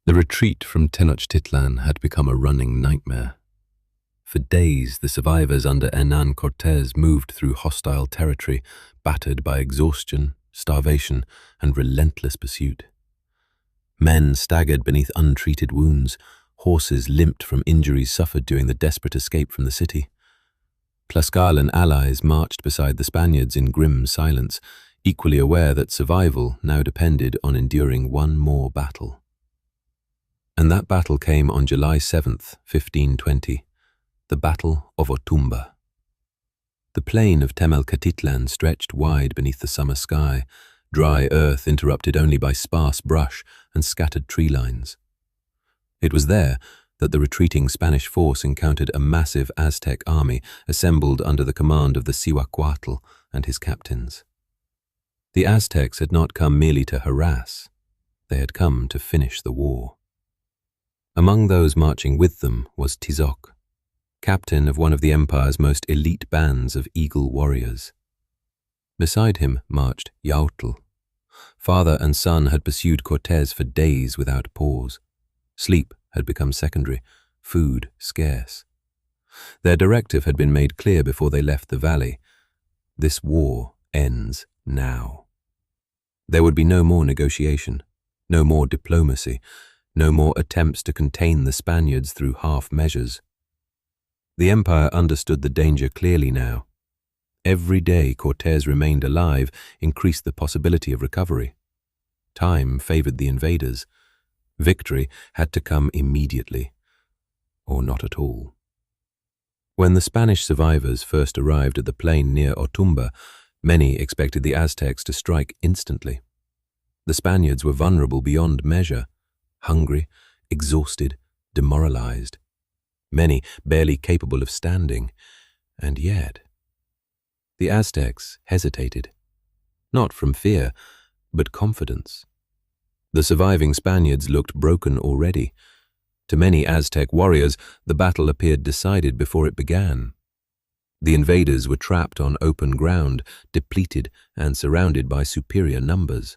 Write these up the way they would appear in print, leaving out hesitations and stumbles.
The retreat from Tenochtitlan had become a running nightmare. For days, the survivors under Hernán Cortés moved through hostile territory, battered by exhaustion, starvation, and relentless pursuit. Men staggered beneath untreated wounds, horses limped from injuries suffered during the desperate escape from the city. Tlascala and allies marched beside the Spaniards in grim silence, equally aware that survival now depended on enduring one more battle. And that battle came on July 7th, 1520, the Battle of Otumba. The plain of Tenochtitlan stretched wide beneath the summer sky, dry earth interrupted only by sparse brush and scattered tree lines. It was there that the retreating Spanish force encountered a massive Aztec army assembled under the command of the Cihuacuatl and his captains. The Aztecs had not come merely to harass, they had come to finish the war. Among those marching with them was Tizok, captain of one of the empire's most elite bands of eagle warriors. Beside him marched Yautl. Father and son had pursued Cortés for days without pause. Sleep had become secondary, food scarce. Their directive had been made clear before they left the valley. This war ends now. There would be no more negotiation, no more diplomacy, no more attempts to contain the Spaniards through half measures. The empire understood the danger clearly now. Every day Cortés remained alive increased the possibility of recovery. Time favored the invaders. Victory had to come immediately, or not at all. When the Spanish survivors first arrived at the plain near Otumba, many expected the Aztecs to strike instantly. The Spaniards were vulnerable beyond measure, hungry, exhausted, demoralized. Many barely capable of standing, and yet the Aztecs hesitated, not from fear, but confidence. The surviving Spaniards looked broken already. To many Aztec warriors, the battle appeared decided before it began. The invaders were trapped on open ground, depleted and surrounded by superior numbers.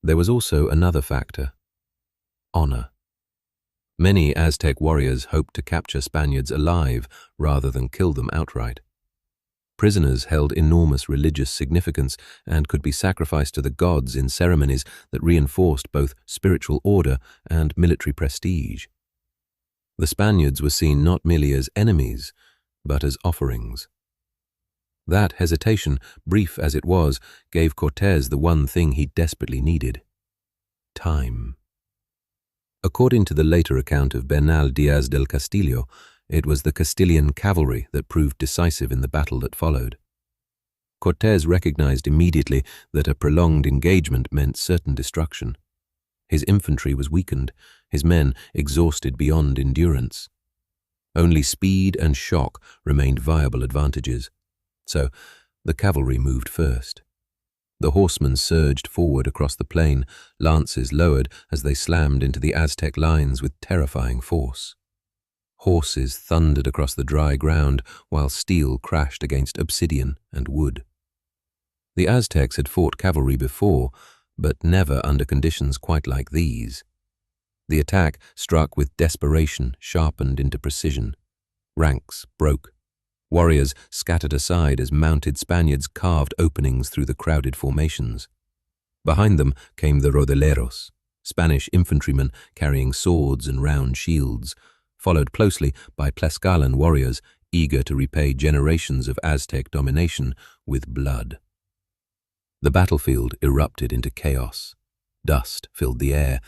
There was also another factor: honor. Many Aztec warriors hoped to capture Spaniards alive rather than kill them outright. Prisoners held enormous religious significance and could be sacrificed to the gods in ceremonies that reinforced both spiritual order and military prestige. The Spaniards were seen not merely as enemies, but as offerings. That hesitation, brief as it was, gave Cortés the one thing he desperately needed: time. According to the later account of Bernal Diaz del Castillo, it was the Castilian cavalry that proved decisive in the battle that followed. Cortés recognized immediately that a prolonged engagement meant certain destruction. His infantry was weakened, his men exhausted beyond endurance. Only speed and shock remained viable advantages. So the cavalry moved first. The horsemen surged forward across the plain, lances lowered as they slammed into the Aztec lines with terrifying force. Horses thundered across the dry ground while steel crashed against obsidian and wood. The Aztecs had fought cavalry before, but never under conditions quite like these. The attack struck with desperation, sharpened into precision. Ranks broke. Warriors scattered aside as mounted Spaniards carved openings through the crowded formations. Behind them came the rodeleros, Spanish infantrymen carrying swords and round shields, followed closely by Tlaxcalan warriors eager to repay generations of Aztec domination with blood. The battlefield erupted into chaos. Dust filled the air.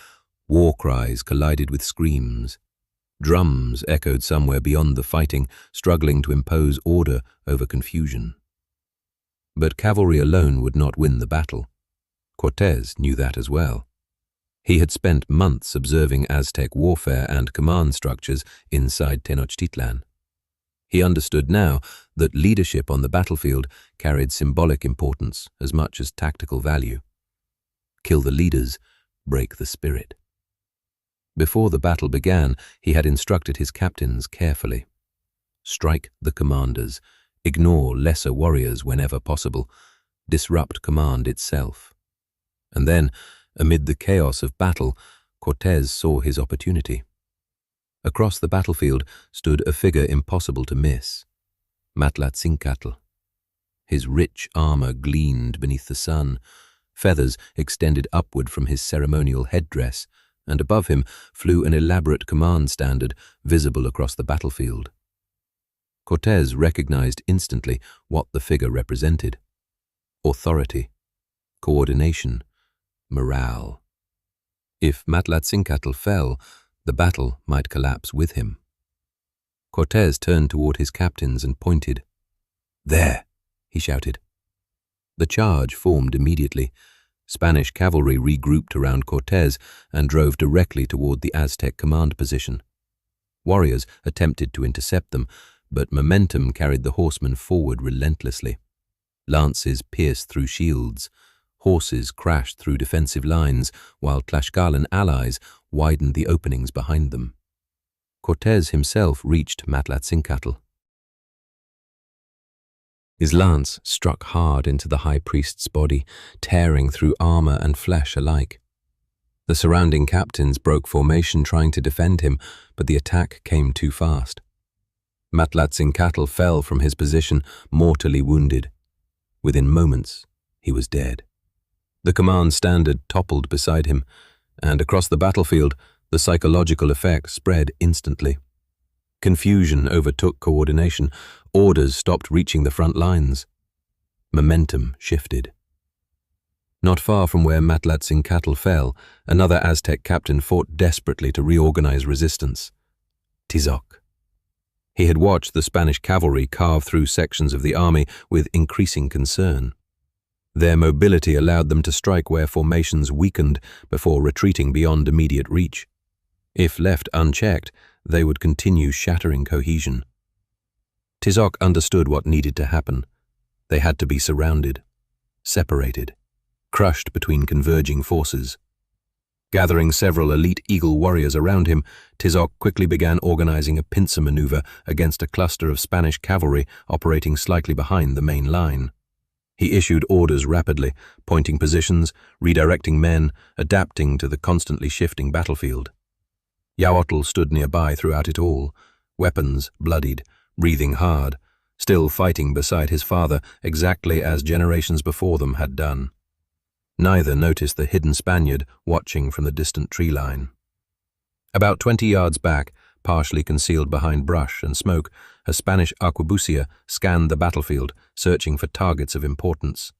War cries collided with screams. Drums echoed somewhere beyond the fighting, struggling to impose order over confusion. But cavalry alone would not win the battle. Cortés knew that as well. He had spent months observing Aztec warfare and command structures inside Tenochtitlan. He understood now that leadership on the battlefield carried symbolic importance as much as tactical value. Kill the leaders, break the spirit. Before the battle began, he had instructed his captains carefully. Strike the commanders, ignore lesser warriors whenever possible, disrupt command itself. And then, amid the chaos of battle, Cortez saw his opportunity. Across the battlefield stood a figure impossible to miss, Matlatzincatl. His rich armor gleamed beneath the sun, feathers extended upward from his ceremonial headdress, and above him flew an elaborate command standard visible across the battlefield. Cortez recognized instantly what the figure represented: authority, coordination, morale. If Matlatzincatl fell, the battle might collapse with him. Cortez turned toward his captains and pointed. "There!" he shouted. The charge formed immediately. Spanish cavalry regrouped around Cortez and drove directly toward the Aztec command position. Warriors attempted to intercept them, but momentum carried the horsemen forward relentlessly. Lances pierced through shields. Horses crashed through defensive lines, while Tlaxcalan allies widened the openings behind them. Cortez himself reached Matlatzincatl. His lance struck hard into the high priest's body, tearing through armor and flesh alike. The surrounding captains broke formation trying to defend him, but the attack came too fast. Matlatzincatl fell from his position, mortally wounded. Within moments, he was dead. The command standard toppled beside him, and across the battlefield, the psychological effect spread instantly. Confusion overtook coordination. Orders stopped reaching the front lines. Momentum shifted. Not far from where Matlatzincatl fell, another Aztec captain fought desperately to reorganize resistance. Tizok. He had watched the Spanish cavalry carve through sections of the army with increasing concern. Their mobility allowed them to strike where formations weakened before retreating beyond immediate reach. If left unchecked, they would continue shattering cohesion. Tizok understood what needed to happen. They had to be surrounded, separated, crushed between converging forces. Gathering several elite eagle warriors around him, Tizok quickly began organizing a pincer maneuver against a cluster of Spanish cavalry operating slightly behind the main line. He issued orders rapidly, pointing positions, redirecting men, adapting to the constantly shifting battlefield. Yaotl stood nearby throughout it all, weapons bloodied, breathing hard, still fighting beside his father exactly as generations before them had done. Neither noticed the hidden Spaniard watching from the distant tree line. About 20 yards back, partially concealed behind brush and smoke, a Spanish arquebusier scanned the battlefield, searching for targets of importance.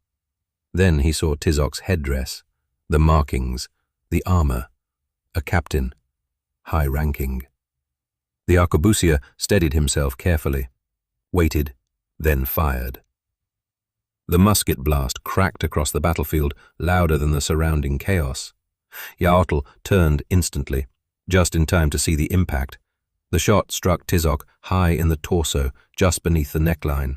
Then he saw Tizok's headdress, the markings, the armor, a captain, high-ranking. The arquebusier steadied himself carefully, waited, then fired. The musket blast cracked across the battlefield, louder than the surrounding chaos. Yaotl turned instantly, just in time to see the impact. The shot struck Tizok high in the torso, just beneath the neckline.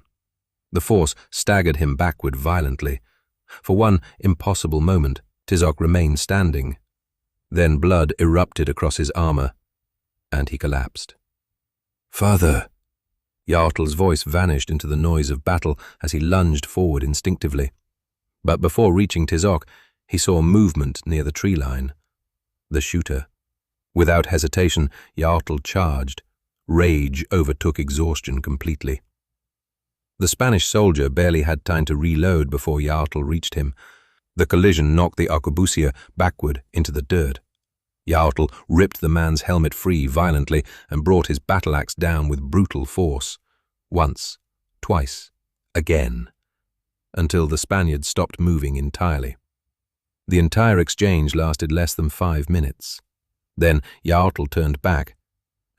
The force staggered him backward violently. For one impossible moment, Tizok remained standing. Then blood erupted across his armor, and he collapsed. "Father!" Yaotl's voice vanished into the noise of battle as he lunged forward instinctively. But before reaching Tizok, he saw movement near the tree line. The shooter. Without hesitation, Yaotl charged. Rage overtook exhaustion completely. The Spanish soldier barely had time to reload before Yaotl reached him. The collision knocked the arquebusier backward into the dirt. Yaotl ripped the man's helmet free violently and brought his battle-axe down with brutal force. Once, twice, again, until the Spaniard stopped moving entirely. The entire exchange lasted less than 5 minutes. Then Yaotl turned back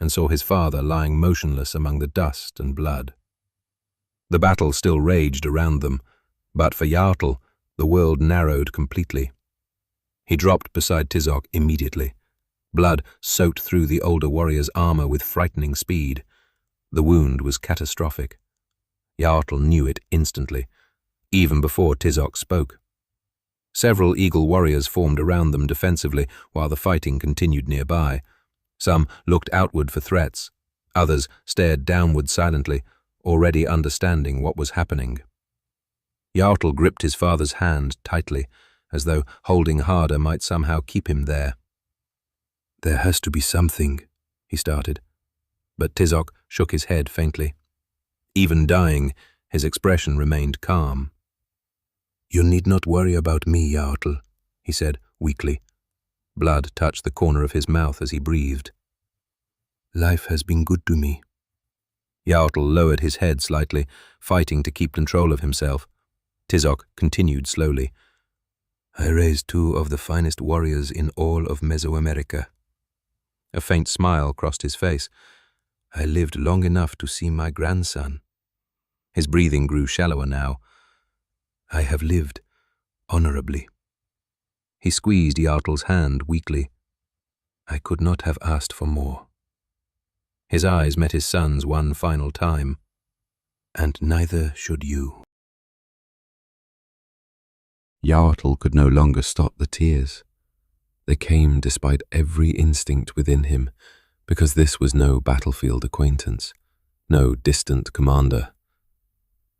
and saw his father lying motionless among the dust and blood. The battle still raged around them, but for Yaotl, the world narrowed completely. He dropped beside Tizok immediately. Blood soaked through the older warrior's armor with frightening speed. The wound was catastrophic. Yaotl knew it instantly, even before Tizok spoke. Several eagle warriors formed around them defensively while the fighting continued nearby. Some looked outward for threats. Others stared downward silently, already understanding what was happening. Yaotl gripped his father's hand tightly, as though holding harder might somehow keep him there. There has to be something, he started, but Tizok shook his head faintly. Even dying, his expression remained calm. You need not worry about me, Yaotl, he said weakly. Blood touched the corner of his mouth as he breathed. Life has been good to me. Yaotl lowered his head slightly, fighting to keep control of himself. Tizok continued slowly. I raised 2 of the finest warriors in all of Mesoamerica. A faint smile crossed his face. I lived long enough to see my grandson. His breathing grew shallower now. I have lived honorably. He squeezed Yaotl's hand weakly. I could not have asked for more. His eyes met his son's one final time. And neither should you. Yaotl could no longer stop the tears. They came despite every instinct within him, because this was no battlefield acquaintance, no distant commander.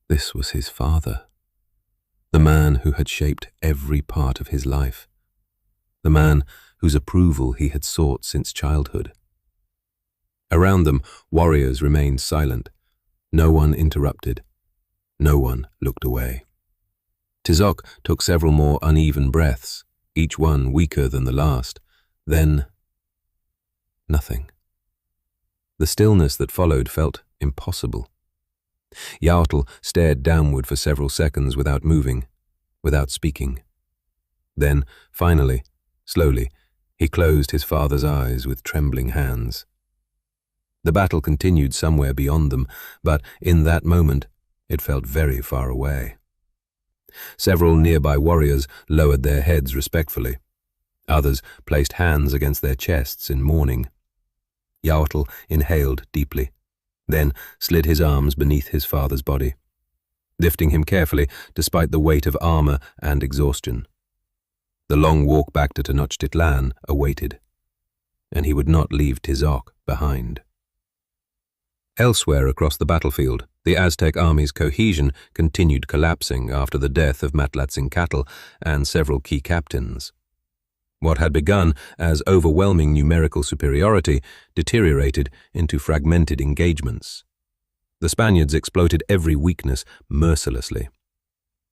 This was his father, the man who had shaped every part of his life, the man whose approval he had sought since childhood. Around them, warriors remained silent. No one interrupted. No one looked away. Tizok took several more uneven breaths, each one weaker than the last. Then, nothing. The stillness that followed felt impossible. Yaotl stared downward for several seconds without moving, without speaking. Then, finally, slowly, he closed his father's eyes with trembling hands. The battle continued somewhere beyond them, but in that moment, it felt very far away. Several nearby warriors lowered their heads respectfully. Others placed hands against their chests in mourning. Yaotl inhaled deeply, then slid his arms beneath his father's body, lifting him carefully despite the weight of armor and exhaustion. The long walk back to Tenochtitlan awaited, and he would not leave Tizok behind. Elsewhere across the battlefield, the Aztec army's cohesion continued collapsing after the death of Matlatzin-Catl and several key captains. What had begun as overwhelming numerical superiority deteriorated into fragmented engagements. The Spaniards exploited every weakness mercilessly.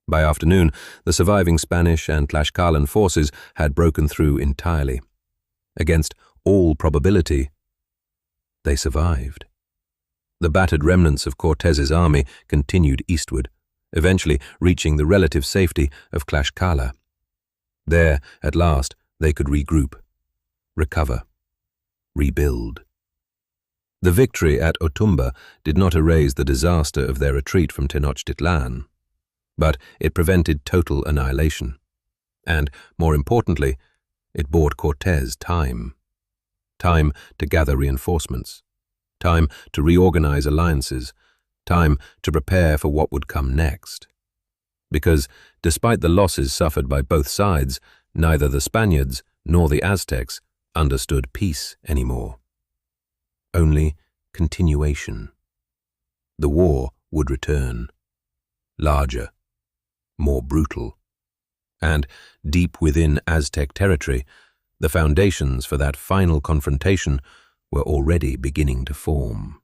By afternoon, the surviving Spanish and Tlaxcalan forces had broken through entirely. Against all probability, they survived. The battered remnants of Cortez's army continued eastward, eventually reaching the relative safety of Tlaxcala. There, at last, they could regroup, recover, rebuild. The victory at Otumba did not erase the disaster of their retreat from Tenochtitlan, but it prevented total annihilation. And, more importantly, it bought Cortez time. Time to gather reinforcements. Time to reorganize alliances, time to prepare for what would come next. Because, despite the losses suffered by both sides, neither the Spaniards nor the Aztecs understood peace anymore. Only continuation. The war would return, larger, more brutal. And, deep within Aztec territory, the foundations for that final confrontation were already beginning to form.